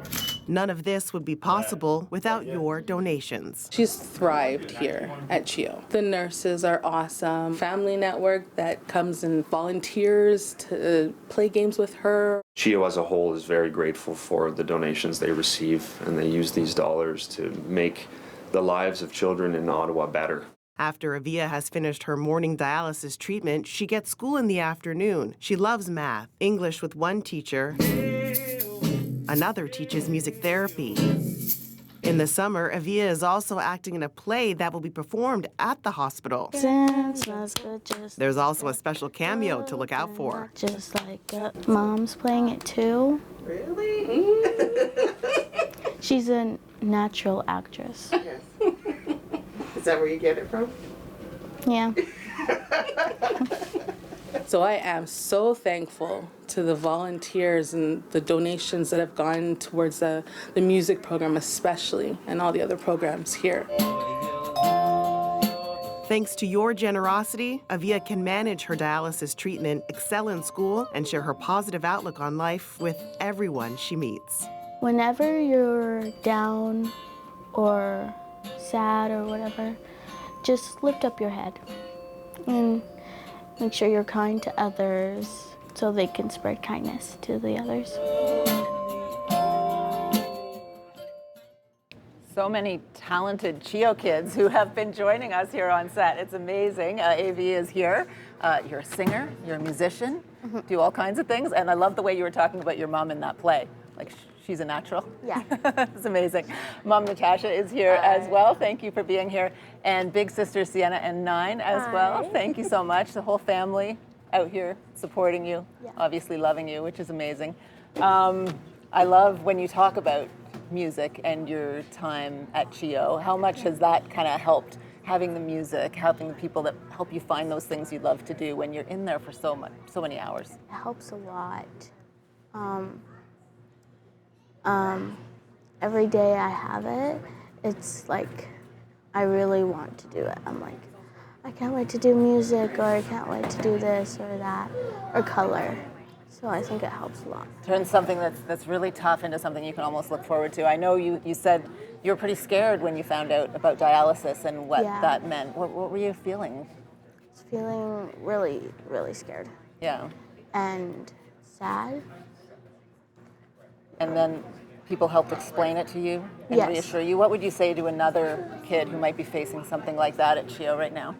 None of this would be possible without your donations. She's thrived here at CHEO. The nurses are awesome. Family network that comes and volunteers to play games with her. CHEO as a whole is very grateful for the donations they receive, and they use these dollars to make the lives of children in Ottawa better. After Aviyah has finished her morning dialysis treatment, she gets school in the afternoon. She loves math, English with one teacher. Another teaches music therapy. In the summer, Aviyah is also acting in a play that will be performed at the hospital. There's also a special cameo to look out for. Just like Mom's playing it too. Really? She's a natural actress. Yes. Is that where you get it from? Yeah. So I am so thankful to the volunteers and the donations that have gone towards the music program especially, and all the other programs here. Thanks to your generosity, Aviyah can manage her dialysis treatment, excel in school, and share her positive outlook on life with everyone she meets. Whenever you're down or sad or whatever, just lift up your head and make sure you're kind to others so they can spread kindness to the others. So many talented CHEO kids who have been joining us here on set. It's amazing. Avia is here. You're a singer, you're a musician, do all kinds of things. And I love the way you were talking about your mom in that play. Like, she's a natural. Yeah. It's amazing. Mom Natasha is here as well. Thank you for being here. And big sister Sienna and Nine as well. Thank you so much. The whole family out here supporting you, obviously loving you, which is amazing. I love when you talk about music and your time at CHEO. How much has that kind of helped, having the music, helping the people that help you find those things you love to do when you're in there for so many hours? It helps a lot. Every day I have it, it's like I really want to do it. I'm like, I can't wait to do music, or I can't wait to do this or that, or color. So I think it helps a lot. Turn something that's really tough into something you can almost look forward to. I know you said you were pretty scared when you found out about dialysis and what that meant. What were you feeling? I was feeling really, really scared. Yeah. And sad. And then people helped explain it to you and Yes. reassure you. What would you say to another kid who might be facing something like that at CHEO right now?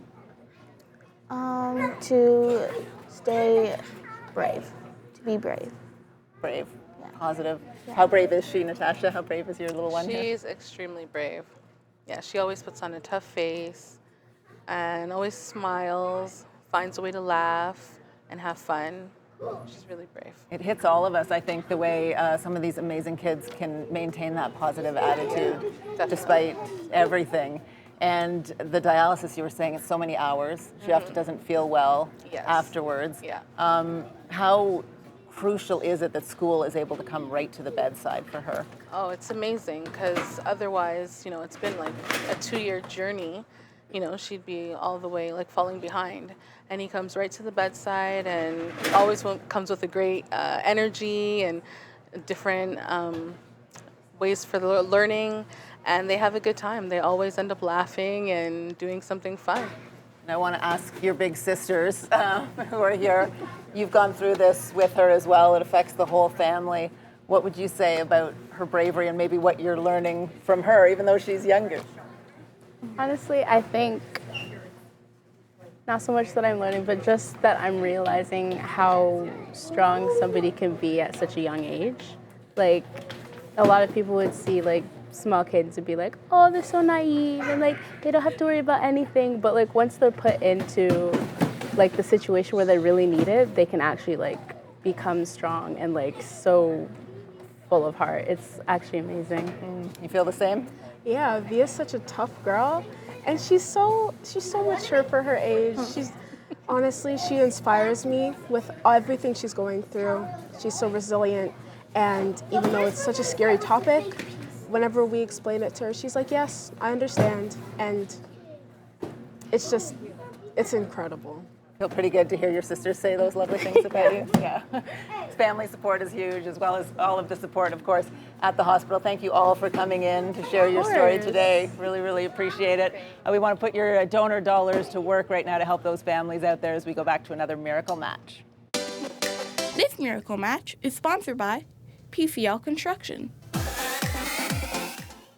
To stay brave, to be brave. Brave, positive. Yeah. How brave is she, Natasha? How brave is your little one here? She's extremely brave. Yeah, she always puts on a tough face and always smiles, finds a way to laugh and have fun. She's really brave. It hits all of us, I think, the way some of these amazing kids can maintain that positive attitude despite everything. And the dialysis, you were saying, it's so many hours. She often doesn't feel well afterwards. Yeah. How crucial is it that school is able to come right to the bedside for her? Oh, it's amazing, because otherwise, it's been like a 2-year journey. She'd be all the way like falling behind. And he comes right to the bedside and always comes with a great energy and different ways for the learning. And they have a good time. They always end up laughing and doing something fun. I want to ask your big sisters who are here. You've gone through this with her as well. It affects the whole family. What would you say about her bravery and maybe what you're learning from her, even though she's younger? Honestly, I think not so much that I'm learning, but just that I'm realizing how strong somebody can be at such a young age. Like, a lot of people would see, like, small kids and be like, oh, they're so naive, and, like, they don't have to worry about anything. But, like, once they're put into, like, the situation where they really need it, they can actually, like, become strong and, like, so full of heart. It's actually amazing. You feel the same? Yeah, Avia's such a tough girl, and she's so mature for her age. Honestly, she inspires me with everything she's going through. She's so resilient, and even though it's such a scary topic, whenever we explain it to her, she's like, yes, I understand, and it's incredible. Feel pretty good to hear your sisters say those lovely things about you. Yeah. Family support is huge, as well as all of the support, of course, at the hospital. Thank you all for coming in to share your story today. Really, really appreciate it. We want to put your donor dollars to work right now to help those families out there as we go back to another Miracle Match. This Miracle Match is sponsored by PCL Construction.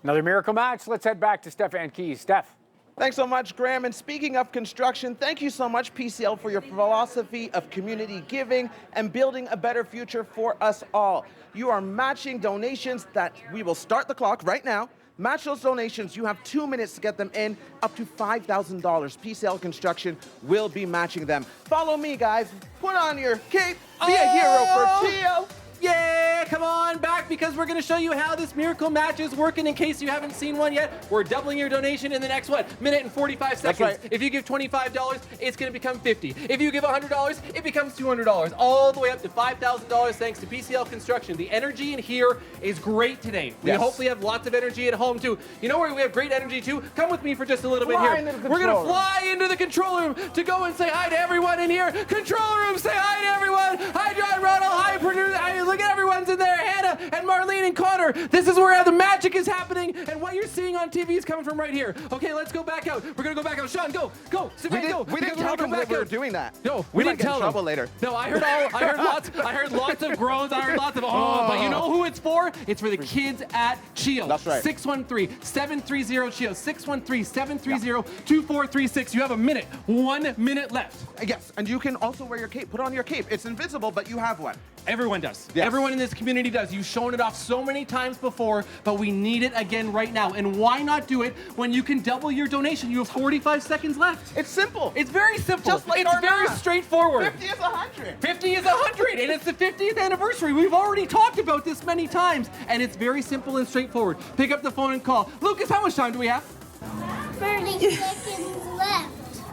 Another Miracle Match. Let's head back to Steph Van Keys. Steph. Thanks so much, Graham. And speaking of construction, thank you so much, PCL, for your philosophy of community giving and building a better future for us all. You are matching donations that we will start the clock right now. Match those donations. You have 2 minutes to get them in, up to $5,000. PCL Construction will be matching them. Follow me, guys. Put on your cape. Be a hero for CHEO. Yeah, come on back because we're going to show you how this Miracle Match is working in case you haven't seen one yet. We're doubling your donation in the next, minute and 45 seconds. Right. If you give $25, it's going to become $50. If you give $100, it becomes $200, all the way up to $5,000 thanks to PCL Construction. The energy in here is great today. We hopefully have lots of energy at home, too. You know where we have great energy, too? Come with me for just a little bit here. We're going to fly into the control room to go and say hi to everyone in here. Control room, say hi to everyone. Hi, John Ronald. Hi, producer. Look at everyone's in there. Hannah and Marlene and Connor. This is where the magic is happening, and what you're seeing on TV is coming from right here. Okay, let's go back out. We're gonna go back out. Sean, go. Savannah, go. We didn't tell them that we were doing that. No, we didn't might get tell in trouble later. No, I heard lots of groans. I heard lots of but you know who it's for? It's for the kids at CHEO. That's right. 613-730-CHEO. 613-730-2436. You have a minute. 1 minute left. Yes, and you can also wear your cape. Put on your cape. It's invisible, but you have one. Everyone does. Yes. Everyone in this community does. You've shown it off so many times before, but we need it again right now. And why not do it when you can double your donation? You have 45 seconds left. It's simple. It's very simple. Just like it's our very math. straightforward. 50 is 100. 50 is 100, and it's the 50th anniversary. We've already talked about this many times, and it's very simple and straightforward. Pick up the phone and call. Lucas, how much time do we have? 30 seconds left.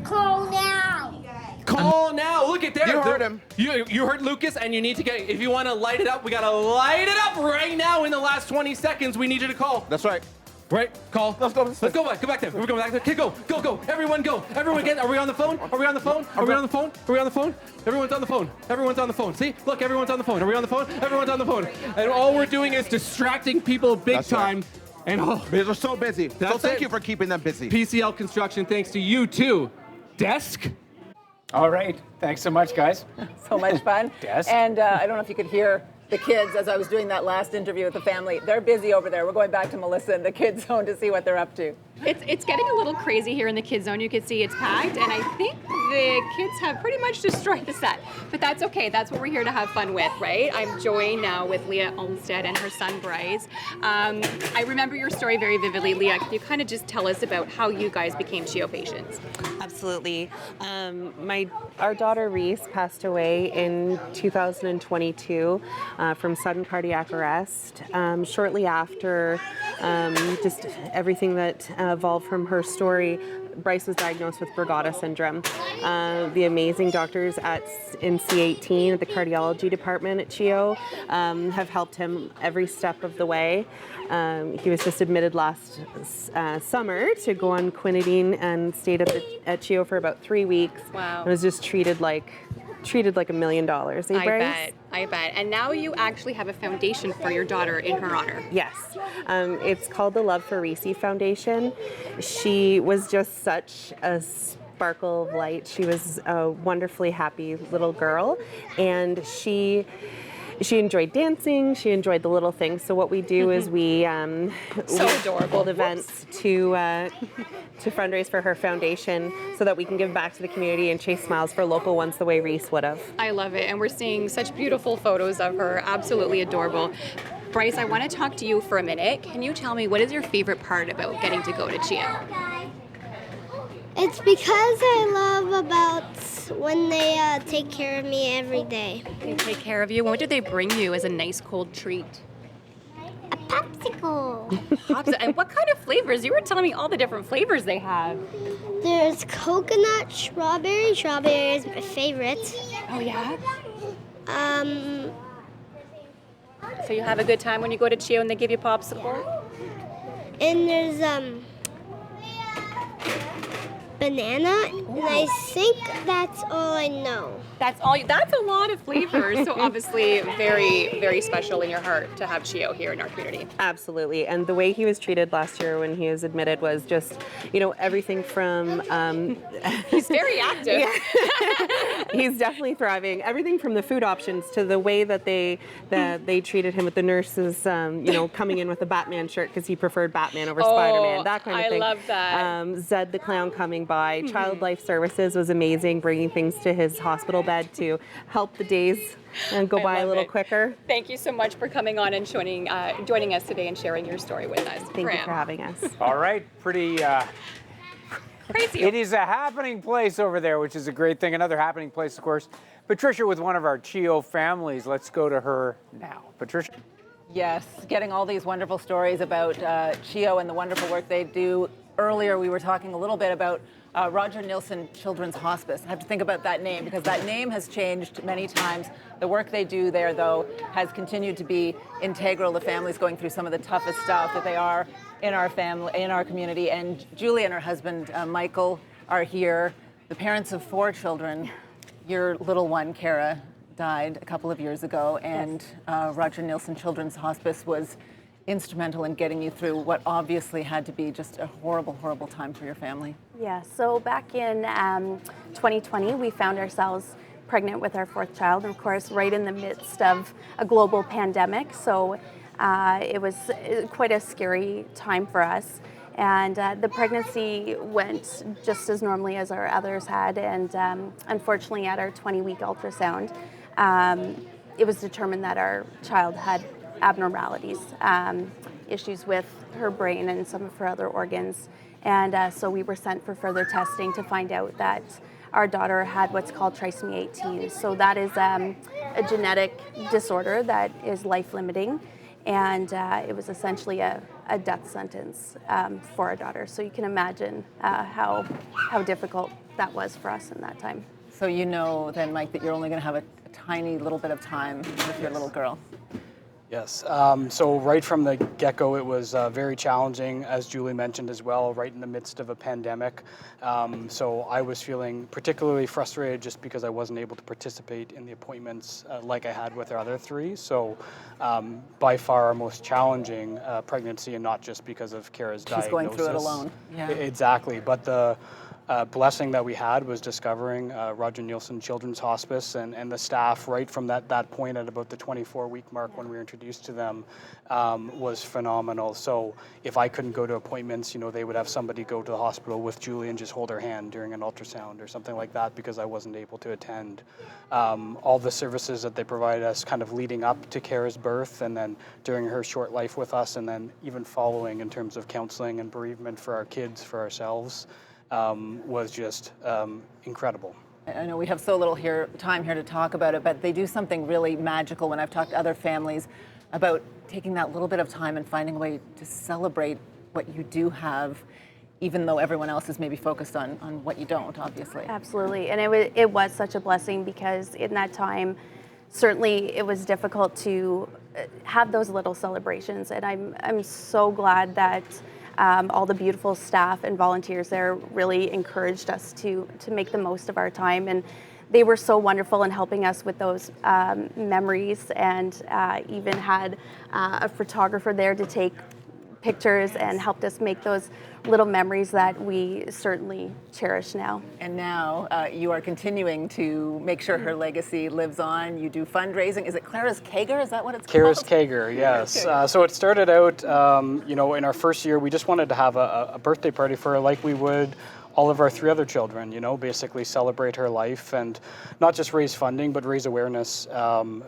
Call now. Call now. Look at there. You heard him. You heard Lucas, and you need to get, if you want to light it up, we got to light it up right now in the last 20 seconds. We need you to call. That's right. Right? Call. Let's go. Let's go back. Go back there. We're going back there. Okay, go. Everyone go. Everyone get. Are we on the phone? Are we on the phone? Are we on the phone? Are we on the phone? Everyone's on the phone. Everyone's on the phone. See? Look, everyone's on the phone. Are we on the phone? Everyone's on the phone. And all we're doing is distracting people big time. Right. And they're so busy. So thank you for keeping them busy. PCL Construction, thanks to you too. Desk. All right. Thanks so much, guys. So much fun. Yes. And I don't know if you could hear the kids as I was doing that last interview with the family. They're busy over there. We're going back to Melissa in the kids zone to see what they're up to. It's getting a little crazy here in the kids zone. You can see it's packed, and I think the kids have pretty much destroyed the set. But that's okay. That's what we're here to have fun with, right? I'm joined now with Leah Olmstead and her son Bryce. I remember your story very vividly, Leah. Can you kind of just tell us about how you guys became CHEO patients? Absolutely. Our daughter Reese passed away in 2022 from sudden cardiac arrest. Shortly after, just everything that evolved from her story, Bryce was diagnosed with Brugada syndrome. The amazing doctors in C18 at the cardiology department at CHEO have helped him every step of the way. He was just admitted last summer to go on quinidine and stayed at CHEO for about 3 weeks. Wow. And was just treated like treated like $1 million, eh, Bryce? I bet. And now you actually have a foundation for your daughter in her honor. Yes. It's called the Love for Reese Foundation. She was just such a sparkle of light. She was a wonderfully happy little girl, and she enjoyed dancing. She enjoyed the little things. So what we do is we hold events to fundraise for her foundation so that we can give back to the community and chase smiles for local ones the way Reese would have. I love it. And we're seeing such beautiful photos of her. Absolutely adorable. Bryce, I want to talk to you for a minute. Can you tell me what is your favorite part about getting to go to CHEO? It's because I love about when they take care of me every day. They take care of you. What do they bring you as a nice cold treat? A popsicle. And what kind of flavors? You were telling me all the different flavors they have. There's coconut, strawberry. Strawberry is my favorite. Oh, yeah? So you have a good time when you go to CHEO and they give you popsicle? And there's banana, and I think that's all I know. That's a lot of flavors. So obviously very, very special in your heart to have CHEO here in our community. Absolutely. And the way he was treated last year when he was admitted was just, everything from... He's very active. He's definitely thriving. Everything from the food options to the way that they treated him with the nurses, coming in with a Batman shirt because he preferred Batman over Spider-Man, that kind of thing. I love that. Zed the Clown coming by. Child Life Services was amazing, bringing things to his hospital bed to help the days and go by a little quicker. Thank you so much for coming on and joining us today and sharing your story with us. Thank you for having us. All right, pretty crazy. It is a happening place over there, which is a great thing. Another happening place, of course. Patricia with one of our CHEO families. Let's go to her now. Patricia. Yes, getting all these wonderful stories about CHEO and the wonderful work they do. Earlier, we were talking a little bit about Roger Neilson Children's Hospice. I have to think about that name because that name has changed many times. The work they do there, though, has continued to be integral to families going through some of the toughest stuff that they are in our family, in our community. And Julie and her husband, Michael, are here. The parents of 4 children. Your little one, Kara, died a couple of years ago, and Roger Neilson Children's Hospice was instrumental in getting you through what obviously had to be just a horrible, horrible time for your family. Yeah, so back in 2020, we found ourselves pregnant with our 4th child, and of course, right in the midst of a global pandemic. So it was quite a scary time for us. And the pregnancy went just as normally as our others had. And unfortunately, at our 20-week ultrasound, it was determined that our child had abnormalities, issues with her brain and some of her other organs. And so we were sent for further testing to find out that our daughter had what's called trisomy 18. So that is a genetic disorder that is life-limiting. And it was essentially a death sentence for our daughter. So you can imagine how difficult that was for us in that time. So you know then, Mike, that you're only going to have a tiny little bit of time with your little girl. Yes, so right from the get-go it was very challenging, as Julie mentioned as well, right in the midst of a pandemic. So I was feeling particularly frustrated just because I wasn't able to participate in the appointments like I had with our other 3. So by far our most challenging pregnancy, and not just because of Kara's diagnosis. She's going through it alone. Yeah. Exactly, but the blessing that we had was discovering Roger Neilson Children's Hospice, and the staff right from that point at about the 24-week mark when we were introduced to them was phenomenal. So if I couldn't go to appointments, they would have somebody go to the hospital with Julie and just hold her hand during an ultrasound or something like that because I wasn't able to attend. All the services that they provided us kind of leading up to Kara's birth and then during her short life with us, and then even following in terms of counseling and bereavement for our kids, for ourselves, was just incredible. I know we have so little time here to talk about it, but they do something really magical when I've talked to other families about taking that little bit of time and finding a way to celebrate what you do have, even though everyone else is maybe focused on what you don't, obviously. Absolutely, and it was such a blessing because in that time, certainly it was difficult to have those little celebrations, and I'm so glad that all the beautiful staff and volunteers there really encouraged us to make the most of our time. And they were so wonderful in helping us with those memories, and even had a photographer there to take pictures and helped us make those little memories that we certainly cherish now. And now you are continuing to make sure her legacy lives on. You do fundraising. Is it Clara's Kager? Is that what it's Kara's called? Kager, yes. So it started out, in our first year, we just wanted to have a birthday party for her like we would all of our 3 other children, basically celebrate her life and not just raise funding, but raise awareness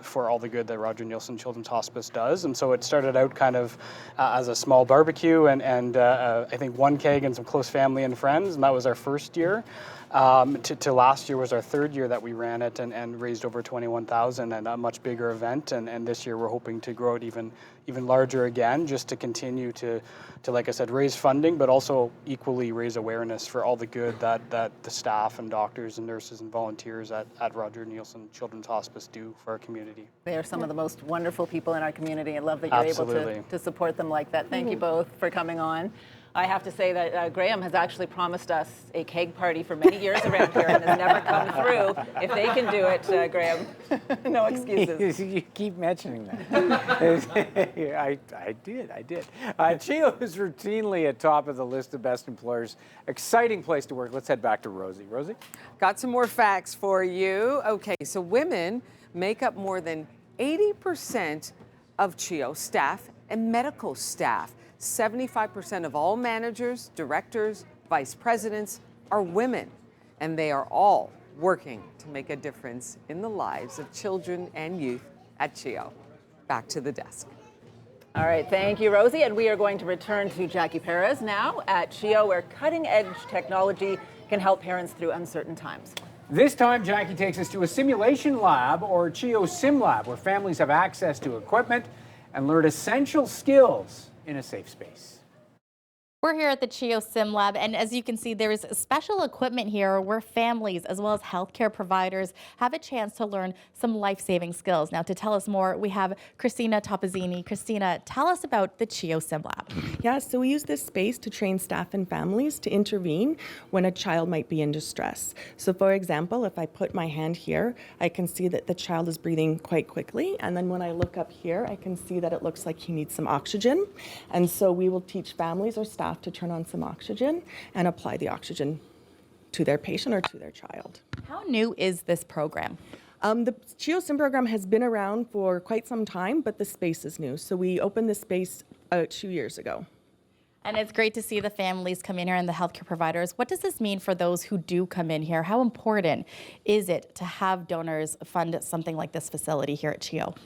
for all the good that Roger Neilson Children's Hospice does. And so it started out kind of as a small barbecue and I think 1 keg and some close family and friends, and that was our first year. To last year was our 3rd year that we ran it and raised over $21,000, and a much bigger event. And this year we're hoping to grow it even larger again, just to continue to like I said, raise funding, but also equally raise awareness for all the good that the staff and doctors and nurses and volunteers at Roger Neilson Children's Hospice do for our community. They are some of the most wonderful people in our community, and love that you're able to support them like that. Thank you both for coming on. I have to say that Graham has actually promised us a keg party for many years around here and has never come through. If they can do it, Graham, no excuses. You keep mentioning that. I did. CHEO is routinely at top of the list of best employers. Exciting place to work. Let's head back to Rosie. Rosie? Got some more facts for you. Okay, so women make up more than 80% of CHEO staff and medical staff. 75% of all managers, directors, vice presidents are women, and they are all working to make a difference in the lives of children and youth at CHEO. Back to the desk. All right, thank you, Rosie. And we are going to return to Jackie Perez now at CHEO, where cutting-edge technology can help parents through uncertain times. This time, Jackie takes us to a simulation lab, or CHEO Sim Lab, where families have access to equipment and learn essential skills in a safe space. We're here at the CHEO Sim Lab, and as you can see, there is special equipment here where families as well as healthcare providers have a chance to learn some life-saving skills. Now, to tell us more, we have Christina Topazzini. Christina, tell us about the CHEO Sim Lab. Yeah, so we use this space to train staff and families to intervene when a child might be in distress. So for example, if I put my hand here, I can see that the child is breathing quite quickly, and then when I look up here, I can see that it looks like he needs some oxygen. And so we will teach families or staff to turn on some oxygen and apply the oxygen to their patient or to their child. How new is this program? The CHEO Sim program has been around for quite some time, but the space is new. So we opened the space 2 years ago. And it's great to see the families come in here and the healthcare providers. What does this mean for those who do come in here? How important is it to have donors fund something like this facility here at CHEO?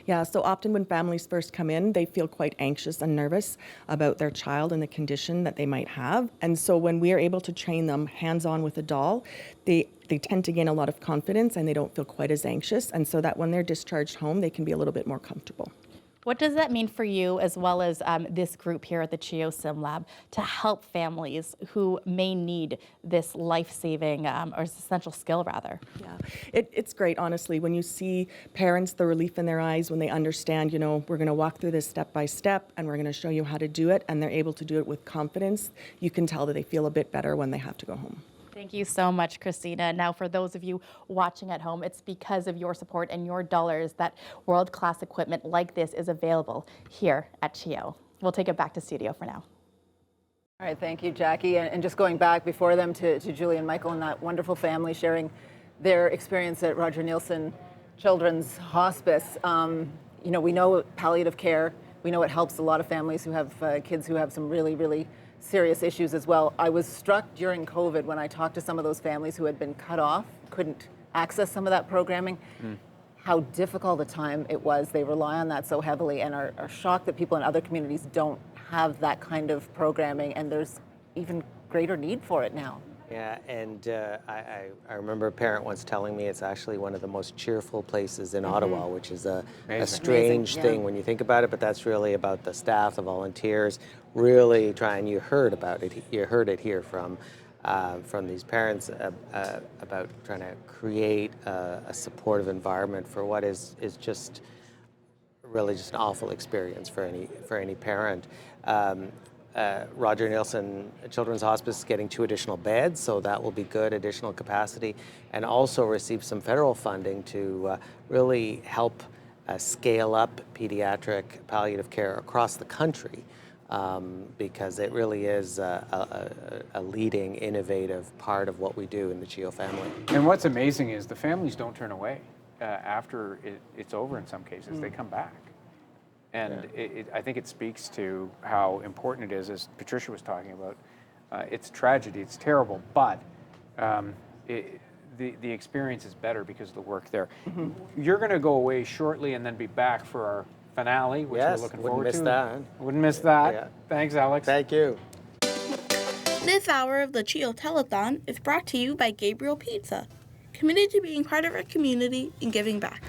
Yeah, so often when families first come in, they feel quite anxious and nervous about their child and the condition that they might have. And so when we are able to train them hands-on with a doll, they tend to gain a lot of confidence and they don't feel quite as anxious. And so that when they're discharged home, they can be a little bit more comfortable. What does that mean for you, as well as this group here at the CHEO Sim Lab, to help families who may need this life-saving or essential skill, rather? Yeah, it's great, honestly, when you see parents, the relief in their eyes when they understand, we're going to walk through this step by step and we're going to show you how to do it, and they're able to do it with confidence. You can tell that they feel a bit better when they have to go home. Thank you so much, Christina. Now, for those of you watching at home, it's because of your support and your dollars that world-class equipment like this is available here at CHEO. We'll take it back to studio for now. All right, thank you, Jackie. And just going back before them to Julie and Michael and that wonderful family sharing their experience at Roger Neilson Children's Hospice. We know palliative care. We know it helps a lot of families who have kids who have some really, really serious issues as well. I was struck during COVID when I talked to some of those families who had been cut off, couldn't access some of that programming, how difficult a time it was. They rely on that so heavily and are shocked that people in other communities don't have that kind of programming, and there's even greater need for it now. Yeah, and I remember a parent once telling me it's actually one of the most cheerful places in Ottawa, which is a strange thing when you think about it, but that's really about the staff, the volunteers, really trying. You heard it here from these parents about trying to create a supportive environment for what is just really just an awful experience for any parent. Roger Neilson Children's Hospice getting 2 additional beds, so that will be good, additional capacity, and also receive some federal funding to really help scale up pediatric palliative care across the country, because it really is a leading, innovative part of what we do in the CHEO family. And what's amazing is the families don't turn away after it's over in some cases. They come back. And I think it speaks to how important it is, as Patricia was talking about. It's tragedy, it's terrible, but the experience is better because of the work there. You're going to go away shortly and then be back for our finale, which we're looking forward to. Wouldn't miss that. Wouldn't miss that. Yeah. Thanks, Alex. Thank you. This hour of the CHEO Telethon is brought to you by Gabriel Pizza, committed to being part of our community and giving back.